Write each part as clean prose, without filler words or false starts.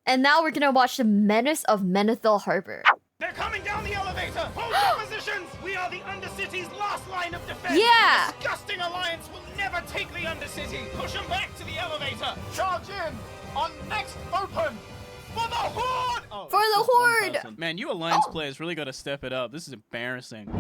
And now we're gonna watch the Menace of Menethil Harbor. They're coming down the elevator! Hold your positions! We are the Undercity's last line of defense! Yeah! The disgusting alliance will never take the Undercity! Push them back to the elevator! Charge in! On next open! For the Horde! Oh, For the Horde! Man, you Alliance players really gotta step it up. This is embarrassing.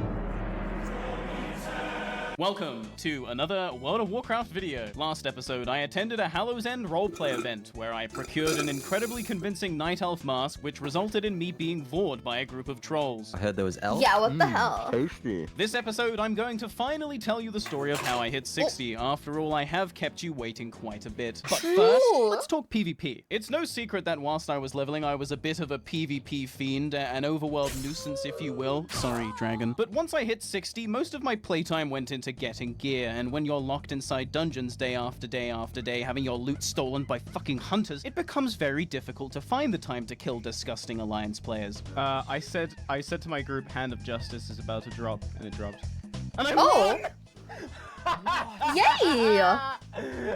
Welcome to another World of Warcraft video. Last episode, I attended a Hallow's End roleplay event where I procured an incredibly convincing Night Elf mask, which resulted in me being vored by a group of trolls. I heard there was elf. Yeah, what the hell? Tasty. This episode, I'm going to finally tell you the story of how I hit 60. After all, I have kept you waiting quite a bit. But first, let's talk PvP. It's no secret that whilst I was leveling, I was a bit of a PvP fiend, an overworld nuisance, if you will. Sorry, dragon. But once I hit 60, most of my playtime went into getting gear, and when you're locked inside dungeons day after day after day, having your loot stolen by fucking hunters, it becomes very difficult to find the time to kill disgusting Alliance players. I said to my group, Hand of Justice is about to drop, and it dropped. And I won! Yay!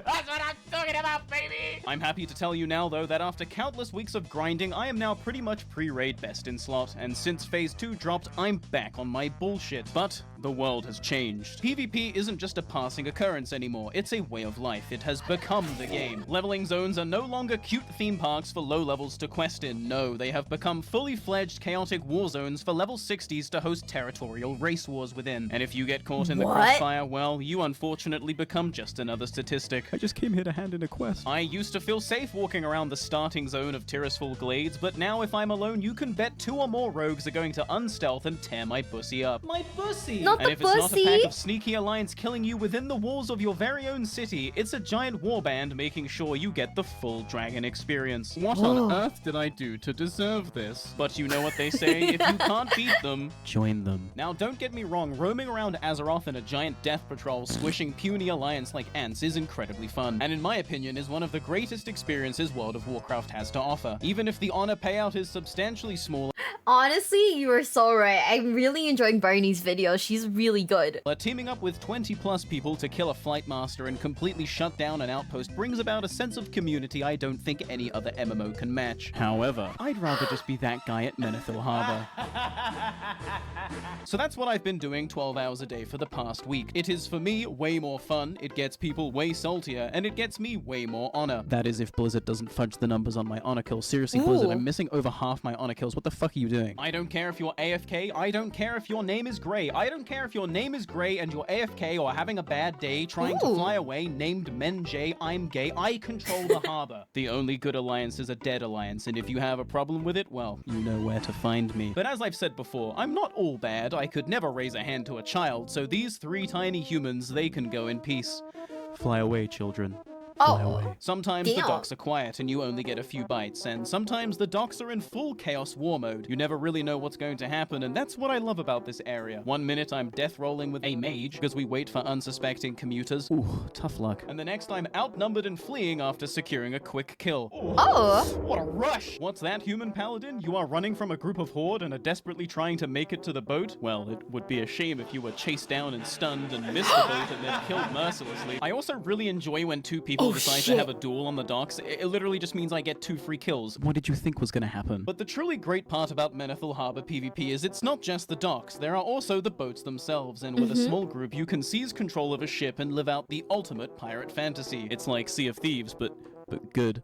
That's what I'm talking about, baby! I'm happy to tell you now, though, that after countless weeks of grinding, I am now pretty much pre-raid best in slot, and since Phase 2 dropped, I'm back on my bullshit. But the world has changed. PvP isn't just a passing occurrence anymore, it's a way of life. It has become the game. Leveling zones are no longer cute theme parks for low levels to quest in. No, they have become fully fledged chaotic war zones for level 60s to host territorial race wars within. And if you get caught in the crossfire, well, you unfortunately become just another statistic. I just came here to hand in a quest. I used to feel safe walking around the starting zone of Tirisful Glades, but now if I'm alone, you can bet 2 or more rogues are going to unstealth and tear my pussy up. My pussy! Not And the if it's not a pack pussy! of sneaky Alliance killing you within the walls of your very own city, it's a giant warband making sure you get the full dragon experience. What on earth did I do to deserve this? But you know what they say, if you can't beat them, join them. Now don't get me wrong, roaming around Azeroth in a giant death patrol squishing puny Alliance like ants is incredibly fun, and in my opinion is one of the greatest experiences World of Warcraft has to offer. Even if the honor payout is substantially smaller, Honestly, you were so right. I'm really enjoying Barney's videos. She's really good. teaming up with 20 plus people to kill a flight master and completely shut down an outpost brings about a sense of community I don't think any other MMO can match. However, I'd rather just be that guy at Menethil Harbor. So that's what I've been doing 12 hours a day for the past week. It is for me way more fun, it gets people way saltier, and it gets me way more honor. That is if Blizzard doesn't fudge the numbers on my honor kills. Seriously, Blizzard, I'm missing over half my honor kills. What the fuck are you doing? I don't care if you're AFK, I don't care if your name is Grey, I don't care if your name is Grey and you're AFK or having a bad day trying to fly away named Menj, I'm gay, I control the harbor. The only good alliance is a dead alliance, and if you have a problem with it, well, you know where to find me. But as I've said before, I'm not all bad, I could never raise a hand to a child, so these 3 tiny humans, they can go in peace. Fly away, children. Sometimes the docks are quiet and you only get a few bites, and sometimes the docks are in full chaos war mode. You never really know what's going to happen, and that's what I love about this area. One minute I'm death rolling with a mage because we wait for unsuspecting commuters. Ooh, tough luck. And the next I'm outnumbered and fleeing after securing a quick kill. What a rush! What's that, human paladin? You are running from a group of horde and are desperately trying to make it to the boat? Well, it would be a shame if you were chased down and stunned and missed the boat and then killed mercilessly. I also really enjoy when 2 people decide to have a duel on the docks. It literally just means I get 2 free kills. What did you think was gonna happen? But the truly great part about Menethil Harbor PvP is it's not just the docks, there are also the boats themselves, and with a small group you can seize control of a ship and live out the ultimate pirate fantasy. It's like Sea of Thieves, but good.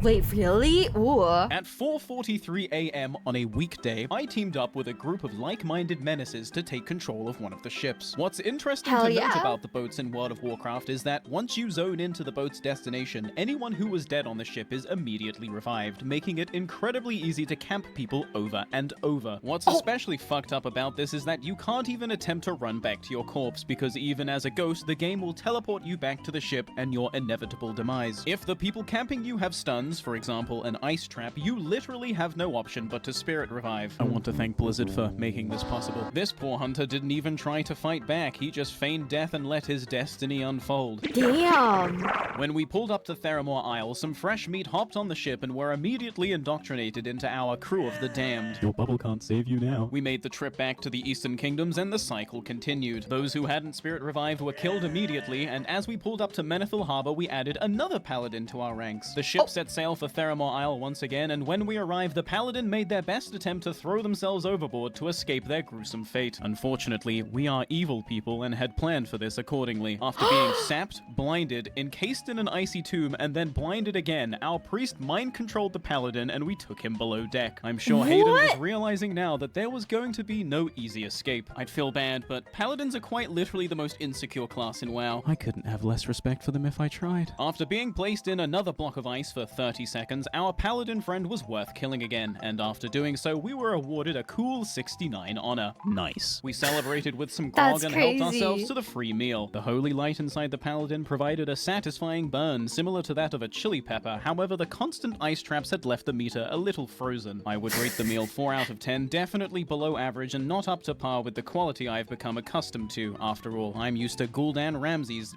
Wait, really? Ooh. At 4:43 a.m. on a weekday, I teamed up with a group of like-minded menaces to take control of one of the ships. What's interesting to note about the boats in World of Warcraft is that once you zone into the boat's destination, anyone who was dead on the ship is immediately revived, making it incredibly easy to camp people over and over. What's especially fucked up about this is that you can't even attempt to run back to your corpse, because even as a ghost, the game will teleport you back to the ship and your inevitable demise. If the people camping you have stuns, for example an ice trap, you literally have no option but to spirit revive. I want to thank Blizzard for making this possible. This poor hunter didn't even try to fight back, he just feigned death and let his destiny unfold. Damn. When we pulled up to Theramore Isle, some fresh meat hopped on the ship and were immediately indoctrinated into our crew of the damned. Your bubble can't save you now. We made the trip back to the Eastern Kingdoms and the cycle continued. Those who hadn't spirit revived were killed immediately, and as we pulled up to Menethil Harbor, we added another paladin to our ranks. The ship set sail for Theramore Isle once again, and when we arrived, the Paladin made their best attempt to throw themselves overboard to escape their gruesome fate. Unfortunately, we are evil people and had planned for this accordingly. After being sapped, blinded, encased in an icy tomb, and then blinded again, our priest mind-controlled the Paladin and we took him below deck. I'm sure Hayden was realizing now that there was going to be no easy escape. I'd feel bad, but Paladins are quite literally the most insecure class in WoW. I couldn't have less respect for them if I tried. After being placed in another block of ice for 30 seconds, our Paladin friend was worth killing again, and after doing so, we were awarded a cool 69 honor. Nice. We celebrated with some grog and helped ourselves to the free meal. The holy light inside the Paladin provided a satisfying burn, similar to that of a chili pepper. However, the constant ice traps had left the meter a little frozen. I would rate the meal 4 out of 10, definitely below average and not up to par with the quality I've become accustomed to. After all, I'm used to Gul'dan Ramsay's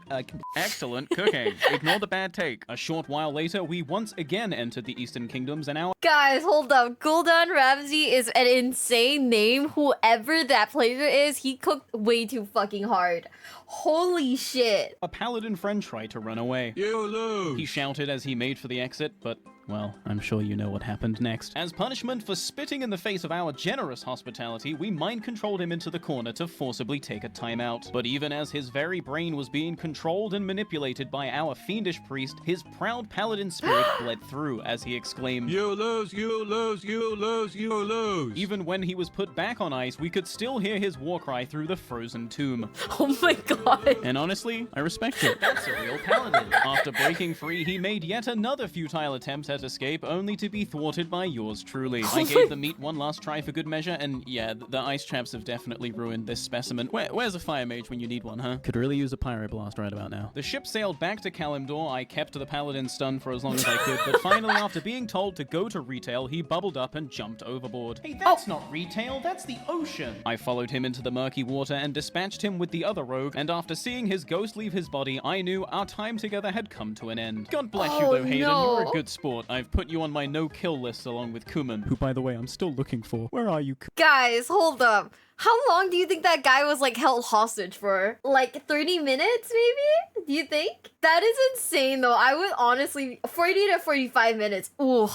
excellent cooking. Ignore the bad take. A short while later, we once again entered the Eastern Kingdoms and our— Guys, hold up. Gul'dan Ramsay is an insane name. Whoever that player is, he cooked way too fucking hard. Holy shit. a Paladin friend tried to run away. You lose! He shouted as he made for the exit, but well, I'm sure you know what happened next. As punishment for spitting in the face of our generous hospitality, we mind-controlled him into the corner to forcibly take a timeout. But even as his very brain was being controlled and manipulated by our fiendish priest, his proud paladin spirit bled through as he exclaimed, You lose, you lose, you lose, you lose! Even when he was put back on ice, we could still hear his war cry through the frozen tomb. Oh my god. And honestly, I respect it. That's a real paladin. After breaking free, he made yet another futile attempt at escape, only to be thwarted by yours truly. I gave the meat one last try for good measure, and yeah, the ice traps have definitely ruined this specimen. Where's a fire mage when you need one, huh? Could really use a pyro blast right about now. The ship sailed back to Kalimdor. I kept the paladin stunned for as long as I could, but finally, after being told to go to retail, he bubbled up and jumped overboard. Hey, that's not retail, that's the ocean. I followed him into the murky water and dispatched him with the other rogue, and after seeing his ghost leave his body, I knew our time together had come to an end. God bless you though, Hayden. no. You're a good sport. I've put you on my no-kill list along with Kuman, who, by the way, I'm still looking for. Where are you, Guys, hold up. How long do you think that guy was, like, held hostage for? Like, 30 minutes, maybe? Do you think? That is insane, though. I would honestly... 40 to 45 minutes. Ooh.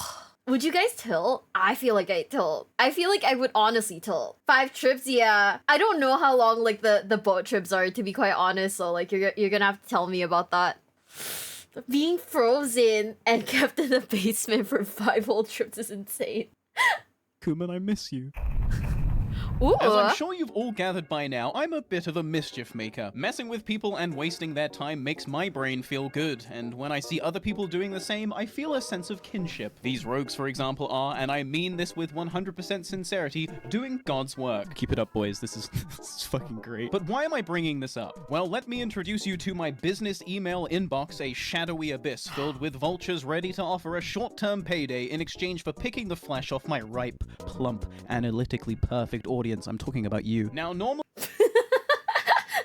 Would you guys tilt? I feel like I tilt. I feel like I would honestly tilt. 5 trips, yeah. I don't know how long, like, the boat trips are, to be quite honest, so, like, you're gonna have to tell me about that. Being frozen and kept in the basement for 5 whole trips is insane. Kuman, I miss you. Ooh. As I'm sure you've all gathered by now, I'm a bit of a mischief maker. Messing with people and wasting their time makes my brain feel good, and when I see other people doing the same, I feel a sense of kinship. These rogues, for example, are, and I mean this with 100% sincerity, doing God's work. Keep it up, boys. This is fucking great. But why am I bringing this up? Well, let me introduce you to my business email inbox, a shadowy abyss filled with vultures ready to offer a short-term payday in exchange for picking the flesh off my ripe, plump, analytically perfect audience. I'm talking about you. Now, normally...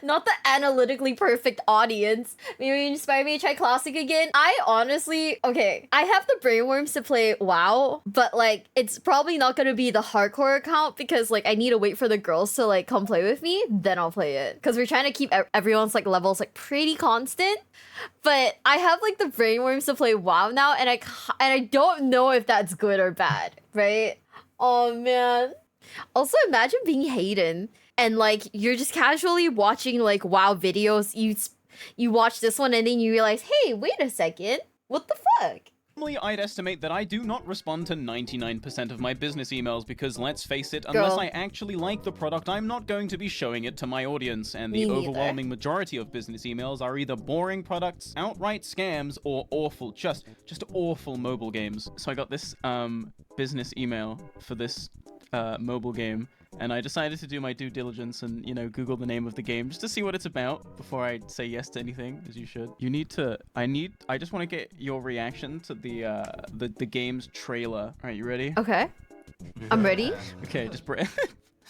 Not the analytically perfect audience. Maybe you inspire me to try Classic again. I honestly... Okay, I have the brainworms to play WoW, but, like, it's probably not gonna be the hardcore account because, like, I need to wait for the girls to, like, come play with me. Then I'll play it. Because we're trying to keep everyone's, like, levels, like, pretty constant. But I have, like, the brainworms to play WoW now, and I don't know if that's good or bad, right? Oh, man. Also, imagine being Hayden and, like, you're just casually watching, like, WoW videos. You watch this one and then you realize, hey, wait a second. What the fuck? Normally, I'd estimate that I do not respond to 99% of my business emails because, let's face it, unless I actually like the product, I'm not going to be showing it to my audience, and the overwhelming majority of business emails are either boring products, outright scams, or awful, just awful mobile games. So I got this business email for this mobile game, and I decided to do my due diligence and, you know, Google the name of the game just to see what it's about before I say yes to anything, as you should. I just want to get your reaction to the game's trailer. All right, you ready? Okay. I'm ready. Okay, just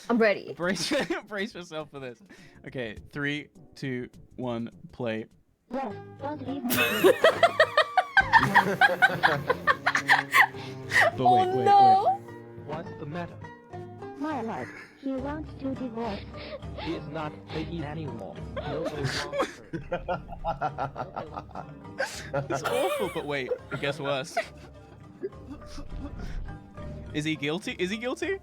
I'm ready. brace yourself for this. Okay, 3, 2, 1, play. Well, don't leave me. But Oh wait. no! What's the matter? My lord, he wants to divorce. He is not taking anymore. Nobody wants her. It's awful, but wait, it gets worse. Is he guilty? Is he guilty?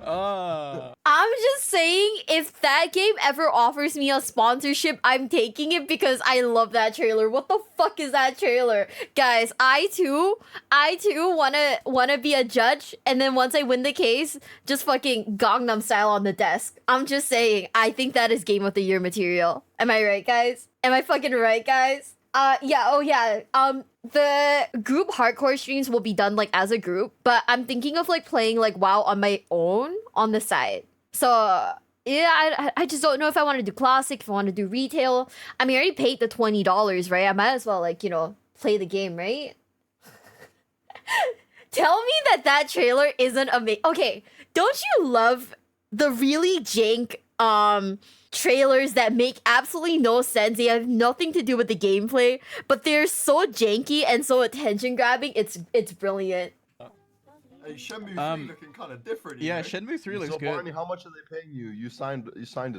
Oh no. I'm just saying, if that game ever offers me a sponsorship, I'm taking it because I love that trailer. What the fuck is that trailer? Guys, I too wanna be a judge, and then once I win the case, just fucking Gangnam Style on the desk. I'm just saying, I think that is Game of the Year material. Am I right, guys? Am I fucking right, guys? The group hardcore streams will be done like as a group, but I'm thinking of like playing like WoW on my own on the side. So yeah, I just don't know if I want to do classic, if I want to do retail. I mean, I already paid the $20, right? I might as well like, you know, play the game, right? Tell me that trailer isn't amazing. Okay, don't you love the really jank trailers that make absolutely no sense? They have nothing to do with the gameplay, but they're so janky and so attention grabbing. It's brilliant. Hey, Shenmue 3 looking kind of different. Yeah, Shenmue 3 looks so, good. Barney, how much are they paying you? You signed it,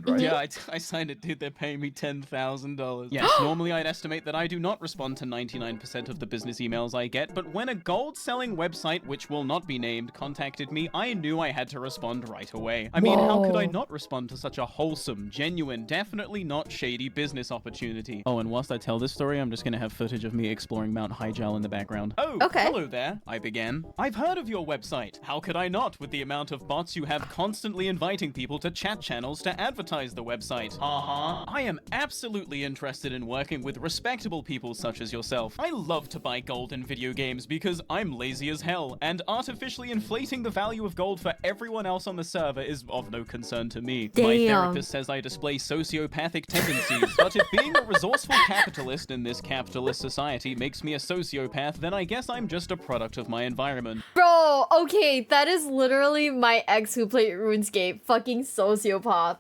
right? Yeah, I signed it, dude. They're paying me $10,000. Yes, normally I'd estimate that I do not respond to 99% of the business emails I get, but when a gold-selling website, which will not be named, contacted me, I knew I had to respond right away. I mean, how could I not respond to such a wholesome, genuine, definitely not shady business opportunity? Oh, and whilst I tell this story, I'm just gonna have footage of me exploring Mount Hyjal in the background. Oh, okay. Hello there, I began. I've heard of your website. How could I not, with the amount of bots you have constantly inviting people to chat channels to advertise the website? I am absolutely interested in working with respectable people such as yourself. I love to buy gold in video games because I'm lazy as hell, and artificially inflating the value of gold for everyone else on the server is of no concern to me. Damn. My therapist says I display sociopathic tendencies, but if being a resourceful capitalist in this capitalist society makes me a sociopath, then I guess I'm just a product of my environment. Bro, okay, that is literally my ex who played RuneScape. Fucking sociopath.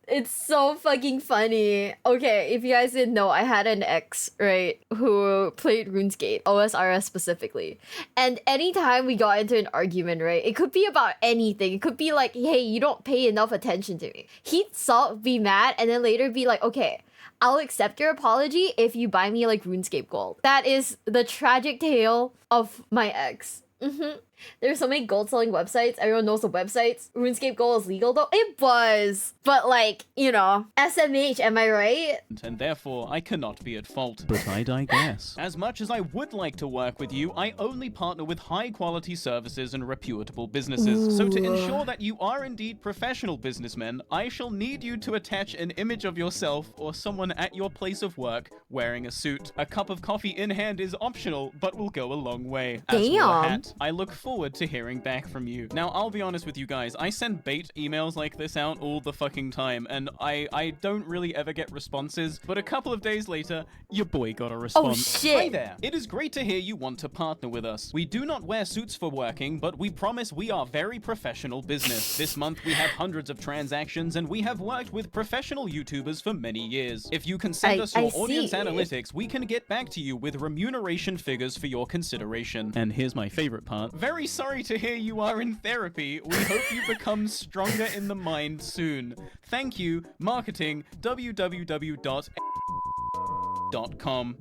It's so fucking funny. Okay, if you guys didn't know, I had an ex, right, who played RuneScape, OSRS specifically. And anytime we got into an argument, right, it could be about anything. It could be like, hey, you don't pay enough attention to me. He'd be mad, and then later be like, okay, I'll accept your apology if you buy me like RuneScape gold. That is the tragic tale of my ex. There's so many gold selling websites. Everyone knows the websites. RuneScape Gold is legal though. It was. But like, you know, SMH, am I right? And therefore, I cannot be at fault. But I digress. As much as I would like to work with you, I only partner with high-quality services and reputable businesses. So to ensure that you are indeed professional businessmen, I shall need you to attach an image of yourself or someone at your place of work wearing a suit. A cup of coffee in hand is optional, but will go a long way. As will a hat. I look forward to hearing back from you. Now, I'll be honest with you guys, I send bait emails like this out all the fucking time, and I don't really ever get responses, but a couple of days later, your boy got a response. Oh shit. Hi there. It is great to hear you want to partner with us. We do not wear suits for working, but we promise we are very professional business. This month we have hundreds of transactions, and we have worked with professional YouTubers for many years. If you can send us your audience analytics, we can get back to you with remuneration figures for your consideration. And here's my favorite part. Very sorry to hear you are in therapy. We hope you become stronger in the mind soon. Thank you. Marketing www.com.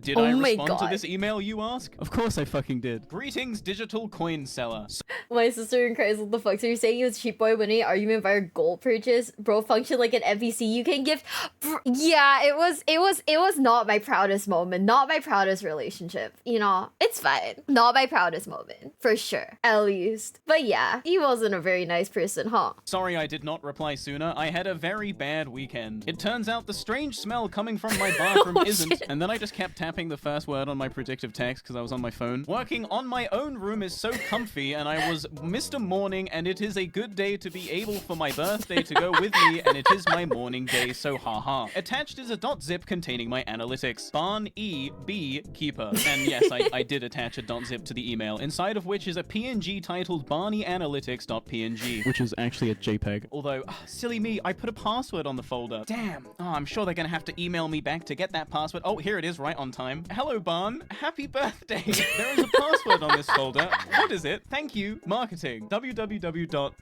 Did I respond to this email, you ask? Of course I fucking did. Greetings, digital coin seller. My sister in Christ, what the fuck? So you're saying you was cheap boy winning argument via gold purchase? Bro, function like an NPC you can gift? Yeah, it was not my proudest moment. Not my proudest relationship. You know, it's fine. Not my proudest moment. For sure. At least. But yeah, he wasn't a very nice person, huh? Sorry I did not reply sooner. I had a very bad weekend. It turns out the strange smell coming from my bathroom isn't, shit. and then I just kept tapping the first word on my predictive text because I was on my phone. Working on my own room is so comfy, and I was Mr. Morning, and it is a good day to be able for my birthday to go with me, and it is my morning day, so haha. Attached is a .zip containing my analytics. Barn E B Keeper. And yes, I did attach a .zip to the email, inside of which is a PNG titled barnyanalytics.png, which is actually a JPEG. Although, silly me, I put a password on the folder. Damn. Oh, I'm sure they're gonna have to email me back to get that password. Oh, here it is, right on time. Hello, Barn. Happy birthday. There is a password on this folder. What is it? Thank you. Marketing. www.com.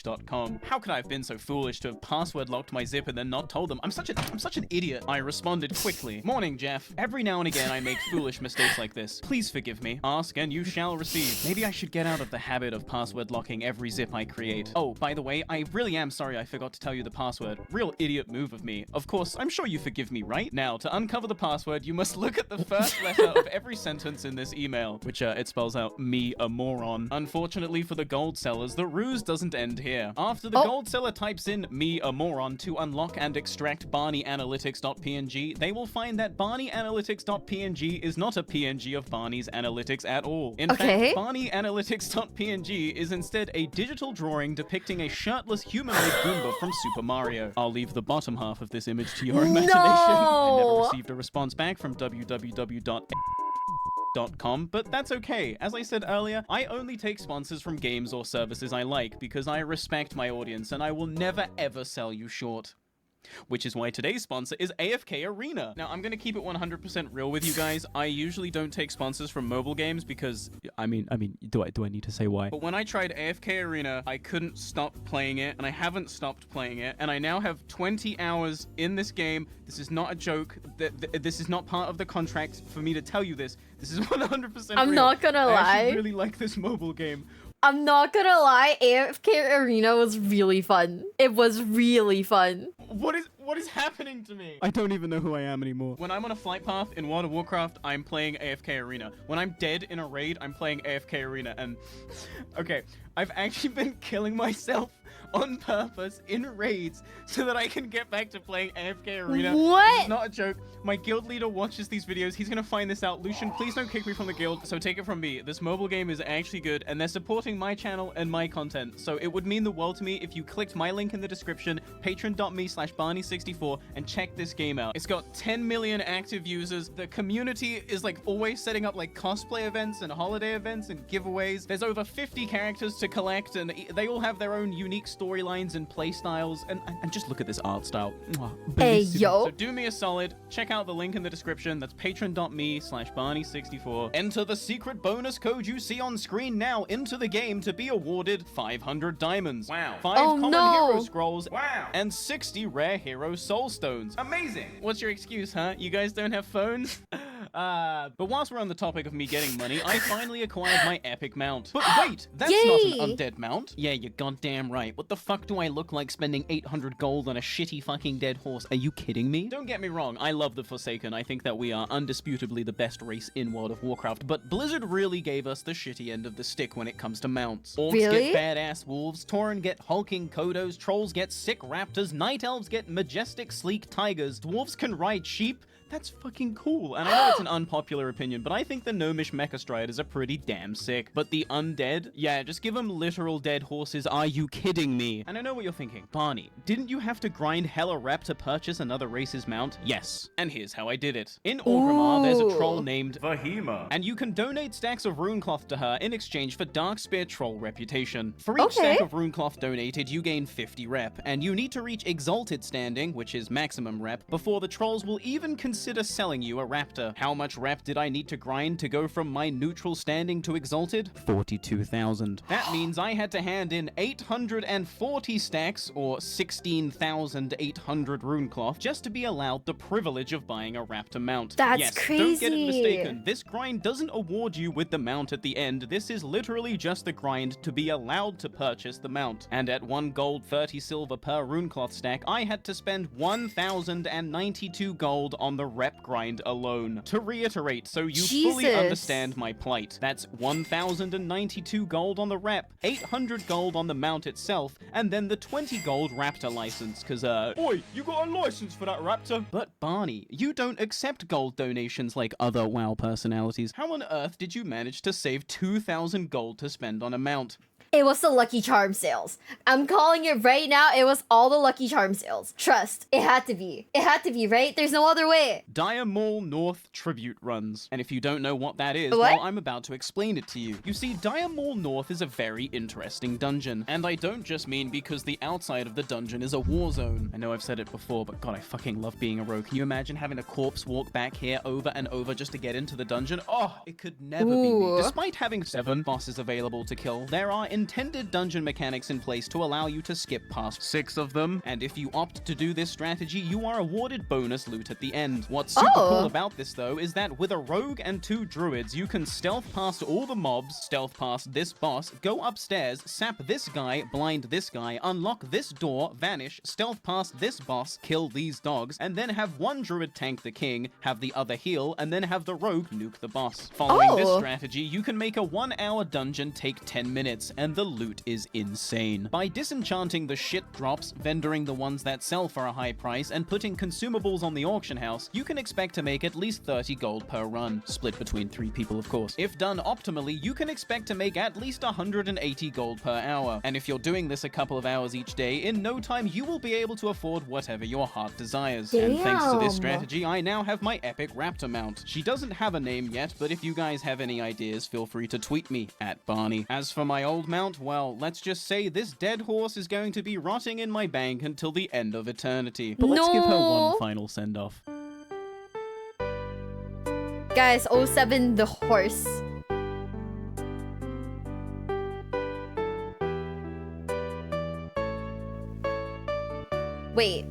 .com. How could I have been so foolish to have password locked my zip and then not told them? I'm such an idiot. I responded quickly. Morning, Jeff. Every now and again I make foolish mistakes like this. Please forgive me. Ask and you shall receive. Maybe I should get out of the habit of password locking every zip I create. Oh, by the way, I really am sorry I forgot to tell you the password. Real idiot move of me. Of course, I'm sure you forgive me, right? Now, to uncover the password, you must look at the first letter of every sentence in this email, which it spells out me a moron. Unfortunately for the gold sellers, the ruse doesn't end here. After the gold seller types in me a moron to unlock and extract barnyanalytics.png, they will find that barnyanalytics.png is not a PNG of Barney's analytics at all. In fact, barnyanalytics.png is instead a digital drawing depicting a shirtless humanoid Goomba from Super Mario. I'll leave the bottom half of this image to your imagination. I never received a response back from www.com, but that's okay. As I said earlier, I only take sponsors from games or services I like because I respect my audience and I will never ever sell you short. Which is why today's sponsor is AFK Arena. Now, I'm gonna keep it 100% real with you guys. I usually don't take sponsors from mobile games because, I mean, do I need to say why? But when I tried AFK Arena, I couldn't stop playing it, and I haven't stopped playing it, and I now have 20 hours in this game. This is not a joke. This is not part of the contract for me to tell you this. This is 100% real. I'm not gonna lie. I actually really like this mobile game. I'm not gonna lie, AFK Arena was really fun. It was really fun. What is happening to me? I don't even know who I am anymore. When I'm on a flight path in World of Warcraft, I'm playing AFK Arena. When I'm dead in a raid, I'm playing AFK Arena. And okay, I've actually been killing myself on purpose in raids so that I can get back to playing AFK Arena. What? It's not a joke. My guild leader watches these videos. He's gonna find this out. Lucian, please don't kick me from the guild. So take it from me. This mobile game is actually good and they're supporting my channel and my content. So it would mean the world to me if you clicked my link in the description, patreon.me/Barny64, and check this game out. It's got 10 million active users. The community is like always setting up like cosplay events and holiday events and giveaways. There's over 50 characters to collect and they all have their own unique storylines and play styles, and just look at this art style. Hey, yo. So do me a solid, check out the link in the description. That's patreon.me/Barny64. Enter the secret bonus code you see on screen now into the game to be awarded 500 diamonds. Wow. 5 common hero scrolls. Wow. And 60 rare hero soul stones. Amazing. What's your excuse, huh? You guys don't have phones? But whilst we're on the topic of me getting money, I finally acquired my epic mount. But wait, that's not an undead mount. Yeah, you're goddamn right. What the fuck do I look like spending 800 gold on a shitty fucking dead horse? Are you kidding me? Don't get me wrong, I love the Forsaken. I think that we are undisputably the best race in World of Warcraft, but Blizzard really gave us the shitty end of the stick when it comes to mounts. Orcs get badass wolves, Tauren get hulking kodos, trolls get sick raptors, night elves get majestic sleek tigers, dwarves can ride sheep. That's fucking cool. And I know it's an unpopular opinion, but I think the gnomish mecha striders are pretty damn sick. But the undead? Yeah, just give them literal dead horses. Are you kidding me? And I know what you're thinking. Barney, didn't you have to grind hella rep to purchase another race's mount? Yes. And here's how I did it. In Orgrimmar, there's a troll named Vahima. And you can donate stacks of runecloth to her in exchange for Darkspear troll reputation. For each stack of runecloth donated, you gain 50 rep. And you need to reach exalted standing, which is maximum rep, before the trolls will even consider selling you a raptor. How much rep did I need to grind to go from my neutral standing to exalted? 42,000. That means I had to hand in 840 stacks, or 16,800 runecloth, just to be allowed the privilege of buying a raptor mount. That's crazy. Don't get it mistaken. This grind doesn't award you with the mount at the end. This is literally just the grind to be allowed to purchase the mount. And at 1 gold, 30 silver per runecloth stack, I had to spend 1,092 gold on the rep grind alone. To reiterate, so you fully understand my plight, that's 1,092 gold on the rep, 800 gold on the mount itself, and then the 20 gold raptor license, cause Oi, you got a license for that raptor? But Barney, you don't accept gold donations like other WoW personalities. How on earth did you manage to save 2,000 gold to spend on a mount? It was the Lucky Charm sales. I'm calling it right now. It was all the Lucky Charm sales. Trust. It had to be. It had to be, right? There's no other way. Dire Maul North Tribute Runs. And if you don't know what that is, well, I'm about to explain it to you. You see, Dire Maul North is a very interesting dungeon. And I don't just mean because the outside of the dungeon is a war zone. I know I've said it before, but God, I fucking love being a rogue. Can you imagine having a corpse walk back here over and over just to get into the dungeon? Oh, it could never be me. Despite having 7 bosses available to kill, there are intended dungeon mechanics in place to allow you to skip past 6 of them, and if you opt to do this strategy, you are awarded bonus loot at the end. What's super cool about this though is that with a rogue and 2 druids, you can stealth past all the mobs, stealth past this boss, go upstairs, sap this guy, blind this guy, unlock this door, vanish, stealth past this boss, kill these dogs, and then have one druid tank the king, have the other heal, and then have the rogue nuke the boss. Following this strategy, you can make a 1-hour dungeon take 10 minutes, and the loot is insane. By disenchanting the shit drops, vendoring the ones that sell for a high price, and putting consumables on the auction house, you can expect to make at least 30 gold per run, split between 3 people of course. If done optimally, you can expect to make at least 180 gold per hour, and if you're doing this a couple of hours each day, in no time you will be able to afford whatever your heart desires. Damn. And thanks to this strategy, I now have my epic raptor mount. She doesn't have a name yet, but if you guys have any ideas, feel free to tweet me at Barny. As for my old mount, well, let's just say this dead horse is going to be rotting in my bank until the end of eternity. But let's give her one final send-off. Guys, 07 the horse. Wait.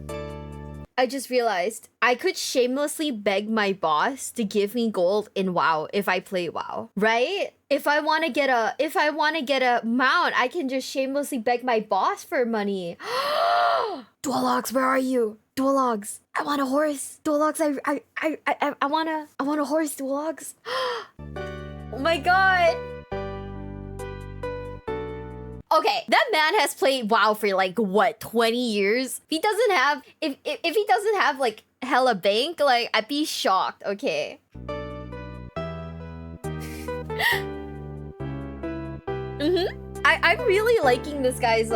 I just realized I could shamelessly beg my boss to give me gold in WoW if I play WoW, right? If I want to get a mount, I can just shamelessly beg my boss for money. Duologs, where are you? Duologs, I want a horse. Duologs, I want a horse, Duologs. Oh my god. Okay, that man has played WoW for like what, 20 years? If he doesn't have like hella bank, like I'd be shocked, okay? I'm really liking this guy's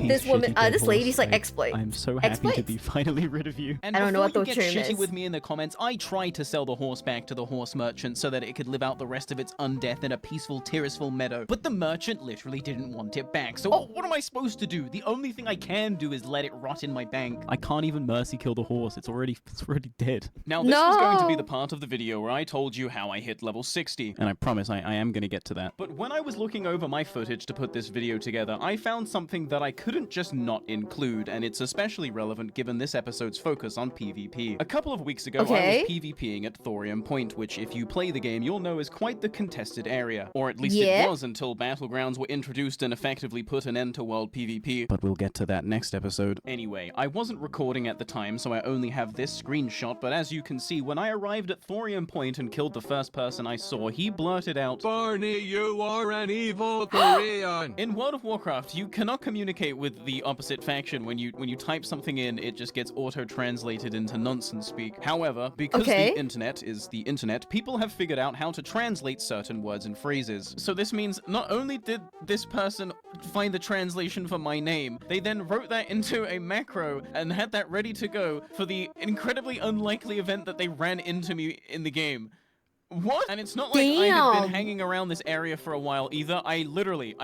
this woman this lady's like exploit. I'm so happy to be finally rid of you. And I don't know what the term term shitty is. with me in the comments, I tried to sell the horse back to the horse merchant so that it could live out the rest of its undeath in a peaceful, Tirisful meadow. But the merchant literally didn't want it back. So what am I supposed to do? The only thing I can do is let it rot in my bank. I can't even mercy kill the horse. It's already dead. Now this was going to be the part of the video where I told you how I hit level 60. And I promise I am going to get to that. But when I was looking over my footage to put this video together, I found something that I couldn't just not include, and it's especially relevant given this episode's focus on PvP. A couple of weeks ago, I was PvPing at Thorium Point, which if you play the game, you'll know is quite the contested area. Or at least it was until Battlegrounds were introduced and effectively put an end to world PvP. But we'll get to that next episode. Anyway, I wasn't recording at the time, so I only have this screenshot, but as you can see, when I arrived at Thorium Point and killed the first person I saw, he blurted out, "Barny, you are an evil Korean." In World of Warcraft, you cannot communicate with the opposite faction. When you type something in, it just gets auto-translated into nonsense speak. However, because the internet is the internet, people have figured out how to translate certain words and phrases. So this means not only did this person find the translation for my name, they then wrote that into a macro and had that ready to go for the incredibly unlikely event that they ran into me in the game. What? And it's not like I have been hanging around this area for a while either. I literally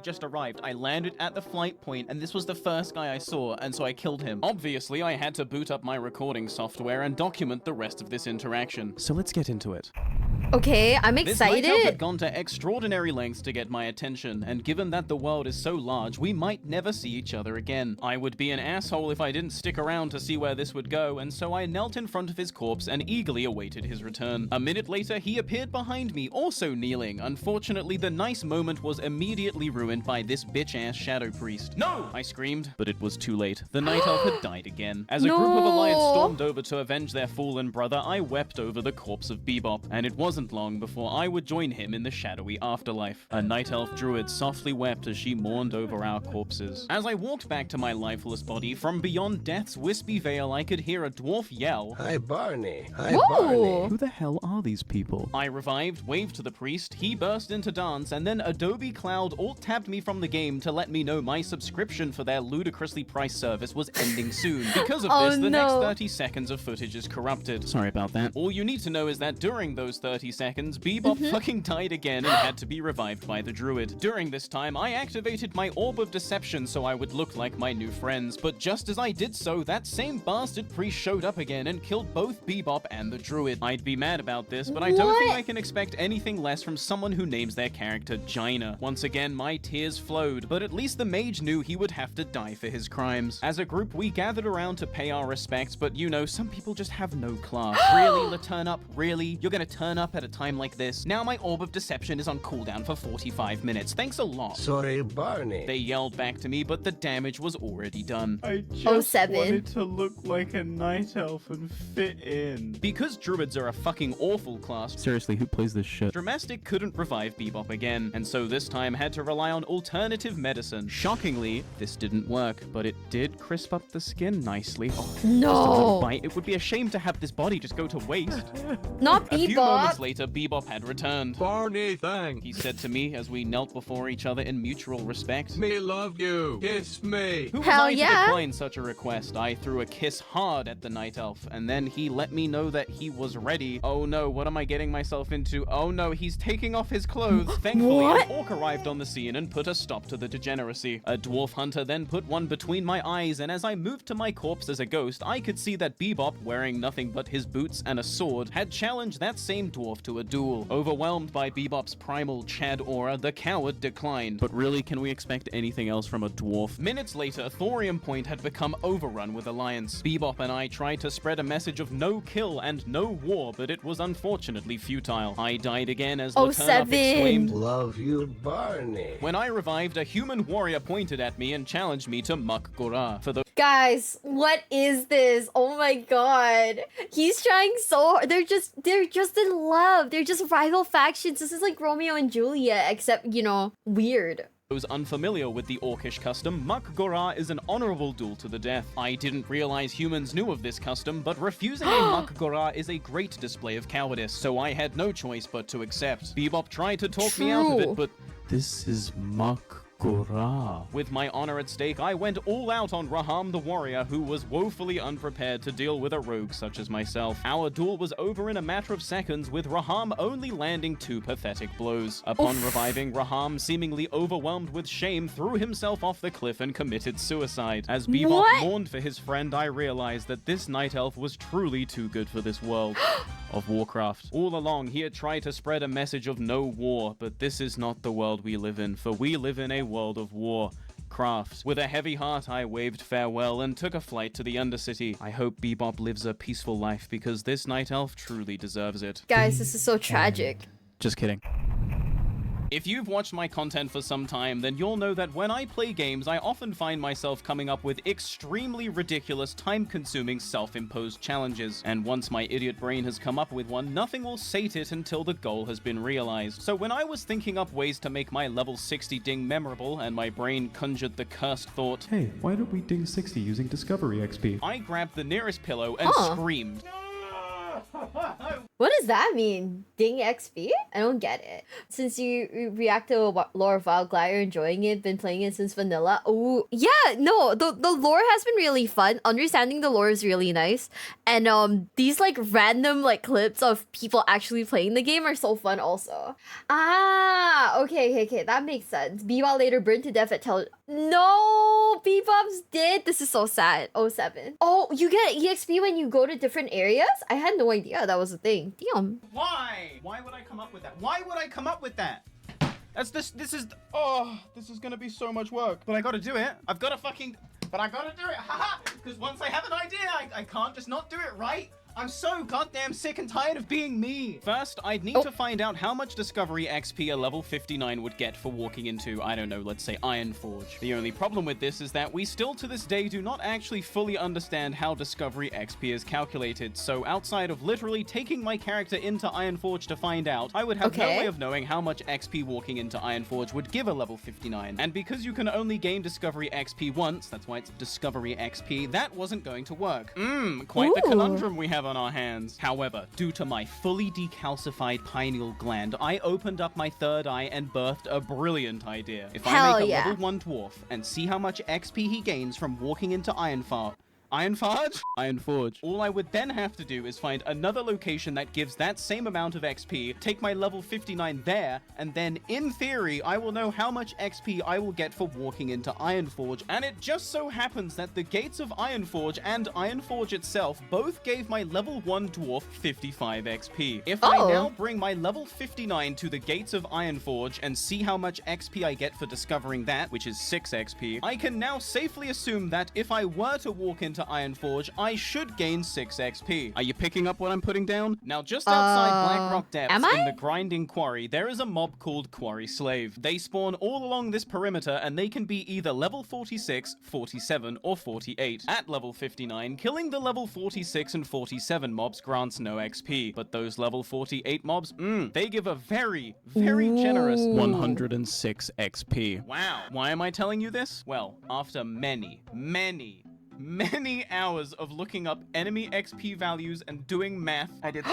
just arrived. I landed at the flight point and this was the first guy I saw, and so I killed him. Obviously, I had to boot up my recording software and document the rest of this interaction. So let's get into it. Okay, I'm excited. This night elf had gone to extraordinary lengths to get my attention, and given that the world is so large, we might never see each other again. I would be an asshole if I didn't stick around to see where this would go, and so I knelt in front of his corpse and eagerly awaited his return. A minute later, he appeared behind me, also kneeling. Unfortunately, the nice moment was immediately ruined by this bitch-ass shadow priest. No! I screamed, but it was too late. The night elf had died again. As a group of Alliance stormed over to avenge their fallen brother, I wept over the corpse of Bebop, and it wasn't long before I would join him in the shadowy afterlife. A night elf druid softly wept as she mourned over our corpses. As I walked back to my lifeless body, from beyond death's wispy veil, I could hear a dwarf yell, "Hi, Barny. Hi, Barny." Who the hell are these people? I revived, waved to the priest, he burst into dance, and then Adobe Cloud alt-tabbed me from the game to let me know my subscription for their ludicrously priced service was ending soon. Because of this, the next 30 seconds of footage is corrupted. Sorry about that. All you need to know is that during those 30 20 seconds, Bebop fucking died again and had to be revived by the druid. During this time, I activated my Orb of Deception so I would look like my new friends, but just as I did so, that same bastard priest showed up again and killed both Bebop and the druid. I'd be mad about this, but I don't think I can expect anything less from someone who names their character Jaina. Once again, my tears flowed, but at least the mage knew he would have to die for his crimes. As a group, we gathered around to pay our respects, but you know, some people just have no class. Really, turn up? Really? You're gonna turn up at a time like this? Now my Orb of Deception is on cooldown for 45 minutes. Thanks a lot. Sorry, Barney. They yelled back to me, but the damage was already done. I just 07. wanted to look like a night elf and fit in. Because druids are a fucking awful class, Seriously, who plays this shit? Dramatic couldn't revive Bebop again, and so this time had to rely on alternative medicine. Shockingly, this didn't work, but it did crisp up the skin nicely. Oh, just a little bite. It would be a shame to have this body just go to waste. Not A few moments Bebop. later, Bebop had returned. Barney, thanks. He said to me as we knelt before each other in mutual respect. Me love you. Kiss me. Who was Hell I to yeah. decline such a request? I threw a kiss hard at the night elf, and then he let me know that he was ready. Oh no, what am I getting myself into? Oh no, he's taking off his clothes. Thankfully, What? an orc arrived on the scene and put a stop to the degeneracy. A dwarf hunter then put one between my eyes, and as I moved to my corpse as a ghost, I could see that Bebop, wearing nothing but his boots and a sword, had challenged that same dwarf to a duel. Overwhelmed by Bebop's primal Chad aura, the coward declined. But really, can we expect anything else from a dwarf? Minutes later, Thorium Point had become overrun with alliance. Bebop and I tried to spread a message of no kill and no war, but it was unfortunately futile. I died again as the turn-up 07. exclaimed. Love you, Barney. When I revived, a human warrior pointed at me and challenged me to Muck Gora. For the Guys, what is this? Oh my god. He's trying so hard. They're just in love. They're just rival factions. This is like Romeo and Juliet, except, you know, weird. those unfamiliar with the orcish custom, Muck Gora is an honorable duel to the death. I didn't realize humans knew of this custom, but refusing a Muck Gora is a great display of cowardice, so I had no choice but to accept. Bebop tried to talk me out of it, but This is Muck Gora. with my honor at stake, I went all out on Raham the warrior, who was woefully unprepared to deal with a rogue such as myself. Our duel was over in a matter of seconds, with Raham only landing 2 pathetic blows. Upon reviving, Raham, seemingly overwhelmed with shame, threw himself off the cliff and committed suicide. As Bebop mourned for his friend, I realized that this night elf was truly too good for this world of Warcraft. All along, he had tried to spread a message of no war, but this is not the world we live in, for we live in a world of war. Craft. With a heavy heart, I waved farewell and took a flight to the Undercity. I hope Bebop lives a peaceful life, because this night elf truly deserves it. Guys, this is so tragic. Just kidding. If you've watched my content for some time, then you'll know that when I play games, I often find myself coming up with extremely ridiculous, time-consuming, self-imposed challenges. And once my idiot brain has come up with one, nothing will sate it until the goal has been realized. So when I was thinking up ways to make my level 60 ding memorable, and my brain conjured the cursed thought, Hey, why don't we ding 60 using Discovery XP? I grabbed the nearest pillow and screamed. What does that mean? Ding XP? I don't get it. Since you react to Lore of Wild Glide, you're enjoying it, been playing it since vanilla. Oh, yeah, no, the lore has been really fun. Understanding the lore is really nice. And these like random like clips of people actually playing the game are so fun also. Ah, okay, that makes sense. Bebop later burned to death at No, Bebop's dead. This is so sad. 07. Oh, you get EXP when you go to different areas? I had no idea that was a thing. Damn. Why? Why would I come up with that? Why would I come up with that? This is gonna be so much work. But I gotta do it. I gotta do it. Haha! Because once I have an idea, I can't just not do it, right? I'm so goddamn sick and tired of being me. First, I'd need to find out how much Discovery XP a level 59 would get for walking into, I don't know, let's say Ironforge. The only problem with this is that we still to this day do not actually fully understand how Discovery XP is calculated, so outside of literally taking my character into Ironforge to find out, I would have no way of knowing how much XP walking into Ironforge would give a level 59. And because you can only gain Discovery XP once, that's why it's Discovery XP, that wasn't going to work. Quite the conundrum we have on our hands. However, due to my fully decalcified pineal gland, I opened up my third eye and birthed a brilliant idea. If I make a level 1 dwarf and see how much XP he gains from walking into Ironforge. All I would then have to do is find another location that gives that same amount of XP, take my level 59 there, and then, in theory, I will know how much XP I will get for walking into Ironforge. And it just so happens that the gates of Ironforge and Ironforge itself both gave my level 1 dwarf 55 XP. If I now bring my level 59 to the gates of Ironforge and see how much XP I get for discovering that, which is 6 XP, I can now safely assume that if I were to walk into Ironforge, I should gain 6 XP. Are you picking up what I'm putting down? Now, just outside Blackrock Depths in the grinding quarry, there is a mob called Quarry Slave. They spawn all along this perimeter, and they can be either level 46, 47, or 48. At level 59, killing the level 46 and 47 mobs grants no XP, but those level 48 mobs, they give a very, very generous 106 XP. Wow. Why am I telling you this? Well, after many hours of looking up enemy XP values and doing math. I did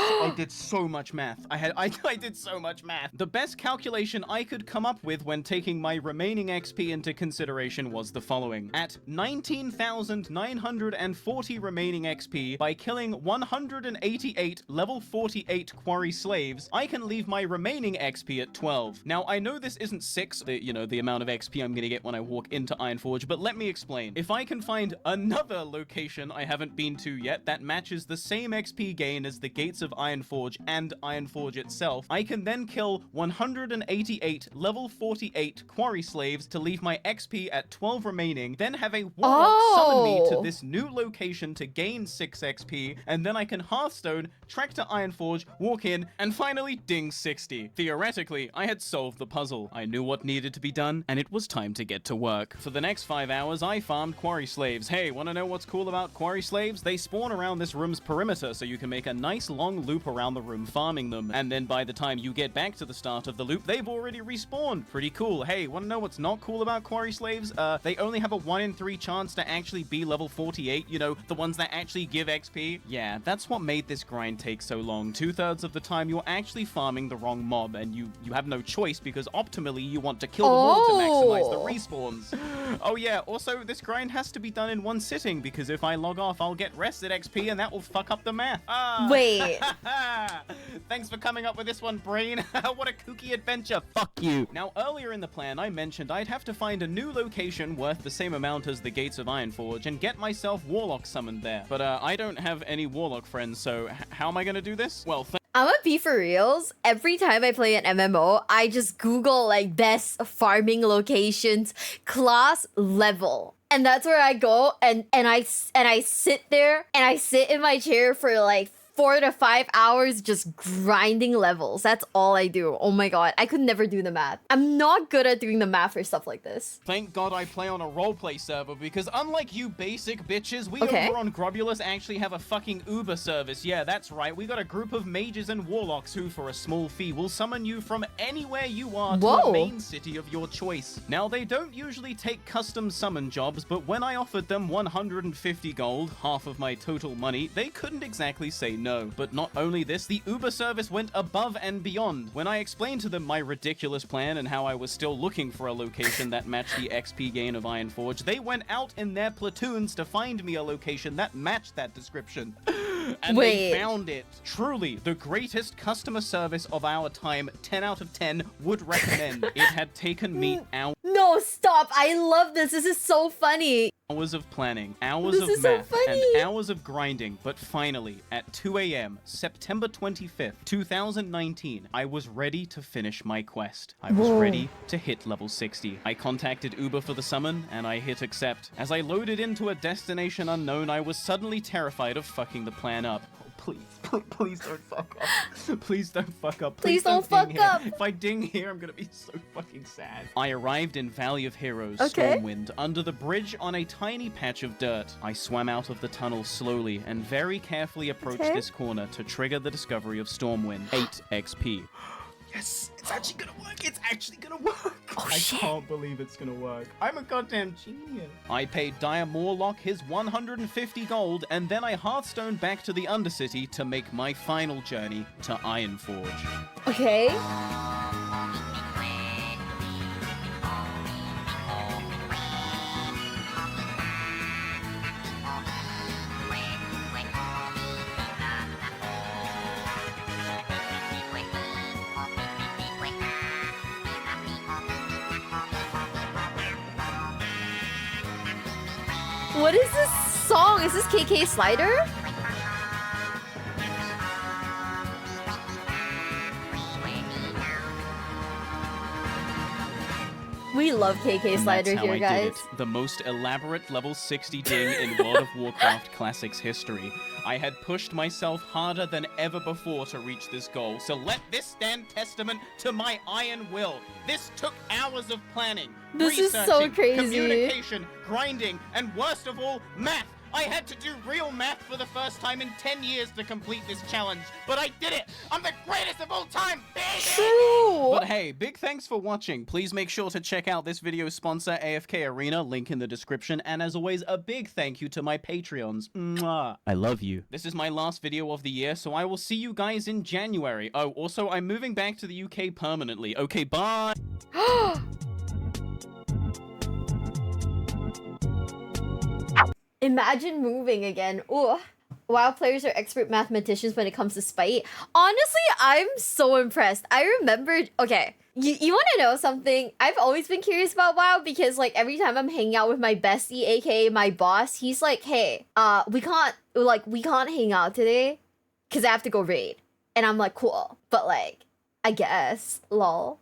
so much math. I did so much math. The best calculation I could come up with when taking my remaining XP into consideration was the following. At 19,940 remaining XP, by killing 188 level 48 quarry slaves, I can leave my remaining XP at 12. Now, I know this isn't 6, the amount of XP I'm gonna get when I walk into Ironforge, but let me explain. If I can find another location I haven't been to yet that matches the same XP gain as the gates of Ironforge and Ironforge itself, I can then kill 188 level 48 quarry slaves to leave my XP at 12 remaining, then have a warlock summon me to this new location to gain 6 XP, and then I can Hearthstone, trek to Ironforge, walk in, and finally ding 60. Theoretically, I had solved the puzzle. I knew what needed to be done, and it was time to get to work. For the next 5 hours, I farmed quarry slaves. Hey, wanna know what's cool about quarry slaves? They spawn around this room's perimeter, so you can make a nice long loop around the room farming them. And then by the time you get back to the start of the loop, they've already respawned. Pretty cool. Hey, wanna know what's not cool about quarry slaves? They only have a 1 in 3 chance to actually be level 48, the ones that actually give XP. Yeah, that's what made this grind take so long. 2/3 of the time, you're actually farming the wrong mob, and you have no choice because optimally you want to kill them all to maximize the respawns. Oh yeah, also this grind has to be done in one sitting because if I log off, I'll get rested XP and that will fuck up the math. Wait. Thanks for coming up with this one, Brain. What a kooky adventure. Fuck you. Now, earlier in the plan, I mentioned I'd have to find a new location worth the same amount as the gates of Ironforge and get myself Warlock summoned there. But I don't have any Warlock friends, so how am I gonna do this? Well, I'm gonna be for reals. Every time I play an MMO, I just Google best farming locations, class level. And that's where I go and I sit there and I sit in my chair for 4 to 5 hours just grinding levels. That's all I do. Oh my god, I could never do the math. I'm not good at doing the math for stuff like this. Thank God I play on a roleplay server because unlike you basic bitches, we over on Grubulus actually have a fucking Uber service. Yeah, that's right. We got a group of mages and warlocks who, for a small fee, will summon you from anywhere you are to the main city of your choice. Now, they don't usually take custom summon jobs, but when I offered them 150 gold, half of my total money, they couldn't exactly say no. But not only this, the Uber service went above and beyond. When I explained to them my ridiculous plan and how I was still looking for a location that matched the XP gain of Ironforge, they went out in their platoons to find me a location that matched that description. And they found it. Truly, the greatest customer service of our time, 10 out of 10, would recommend. It had taken me hours. No, stop. I love this. This is so funny. Hours of planning, hours of math, and hours of grinding, but finally, at 2 a.m., September 25th, 2019, I was ready to finish my quest. I was ready to hit level 60. I contacted Uber for the summon, and I hit accept. As I loaded into a destination unknown, I was suddenly terrified of fucking the plan up. Please don't fuck up. Please don't fuck up. Please don't fuck up. If I ding here, I'm gonna be so fucking sad. I arrived in Valley of Heroes, Stormwind, under the bridge on a tiny patch of dirt. I swam out of the tunnel slowly and very carefully approached this corner to trigger the discovery of Stormwind. 8 XP. Yes, it's actually gonna work. It's actually gonna work. Oh, I can't believe it's gonna work. I'm a goddamn genius. I paid Dire Morlock his 150 gold, and then I Hearthstoned back to the Undercity to make my final journey to Ironforge. Okay. What is this song? Is this KK Slider? We love KK Slider That's how here, I guys. did it. The most elaborate level 60 ding in World of Warcraft Classics history. I had pushed myself harder than ever before to reach this goal, so let this stand testament to my iron will. This took hours of planning, This is so researching, crazy. communication, grinding, and worst of all, math. I had to do real math for the first time in 10 years to complete this challenge, but I did it! I'm the greatest of all time, baby! True! But hey, big thanks for watching. Please make sure to check out this video's sponsor, AFK Arena, link in the description, and as always, a big thank you to my Patreons. Mwah. I love you. This is my last video of the year, so I will see you guys in January. Oh, also, I'm moving back to the UK permanently. Okay, bye! Imagine moving again. Ooh. WoW players are expert mathematicians when it comes to spite. Honestly, I'm so impressed. I remembered... Okay, you want to know something? I've always been curious about WoW because, like, every time I'm hanging out with my bestie, aka my boss, he's like, hey, we can't hang out today because I have to go raid. And I'm like, cool. But, like, I guess. Lol.